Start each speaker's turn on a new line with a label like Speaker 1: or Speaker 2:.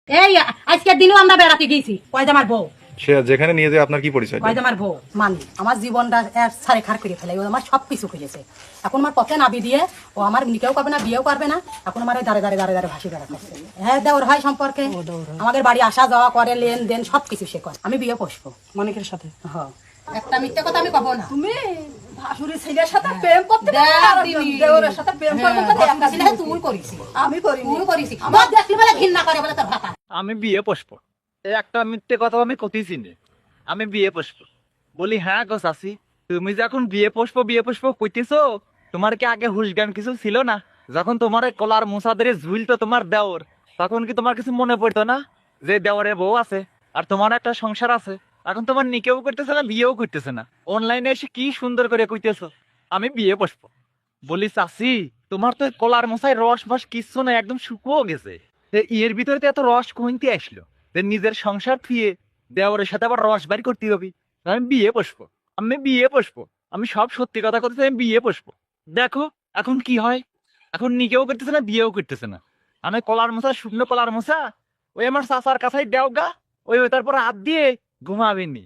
Speaker 1: এই আজকের দিনেও আমরা বেড়াতে গেছি কয়দামার বউ
Speaker 2: সে যেখানে নিয়ে যায় আপনার কি পরিচয়?
Speaker 1: কয়দামার বউ মানে আমার জীবনটা সারে খার করে ফেলে ও আমার সব কিছু খুঁজেছে। এখন আমার পথে নাবি দিয়ে ও আমার নিকেও করবে না বিয়েও করবে না। এখন আমার দাঁড়ে দাঁড়ে দাঁড়ে দাঁড়ে ভাসি বেড়াচ্ছে। হ্যাঁ দেওর হয় সম্পর্কে আমাদের বাড়ি আসা যাওয়া করে লেনদেন সব কিছু সে করে। আমি বিয়ে বসবো
Speaker 3: মানিকের সাথে।
Speaker 1: হ্যাঁ একটা মিথ্যে কথা আমি কব না।
Speaker 3: তুমি ভাসুরি ছেলের সাথে প্রেম করতে দেওরের সাথে প্রেম করবে না,
Speaker 1: তুই করিস
Speaker 3: আমি করি
Speaker 1: তুই করিস আমার দেখলি বলে ঘৃণা করে বলে তোর ভাতা।
Speaker 4: আমি বিয়ে পুষ্প এই একটা মিথ্যে কথা আমি কতিছি নে আমি বিয়ে পুষ্প বলি হ্যাঁ গো চাচি তুমি যখন বিয়ে পুষ্প কইতেছো তোমার কি আগে হুশ জ্ঞান কিছু ছিল না? যখন তোমার এই কলার মুসাদের ঝুলতো তোমার দেওর তখন কি তোমার কিছু মনে পড়তো না যে দেওরে বউ আছে আর তোমার একটা সংসার আছে? এখন তোমার নিকেও করতেছে না বিয়েও করতেছে না, অনলাইনে এসে কি সুন্দর করে কইতেছো আমি বিয়ে পুষ্প। বলি চাচি তোমার তো কলার মশাই রস ফস কিচ্ছু না, একদম শুকিয়েও গেছে। এর ভিতরে তো এত রস কইতে আসলো যে নিজের সংসার থুয়ে দেওয়ারের সাথে আবার রস বাড়ি করতে হবে। আমি বিয়ে পুষ্প, আমি বিয়ে পুষ্প, আমি সব সত্যি কথা করতেছি, আমি বিয়ে পুষ্প। দেখো এখন কি হয়, এখন নিকেও করতেছে না বিয়েও করতেছে না। আমি কলার মশা শুকনো কলার মশা ওই আমার চাচার কাছেই দেও গা, ওই তারপর হাত দিয়ে ঘুমাবেনি।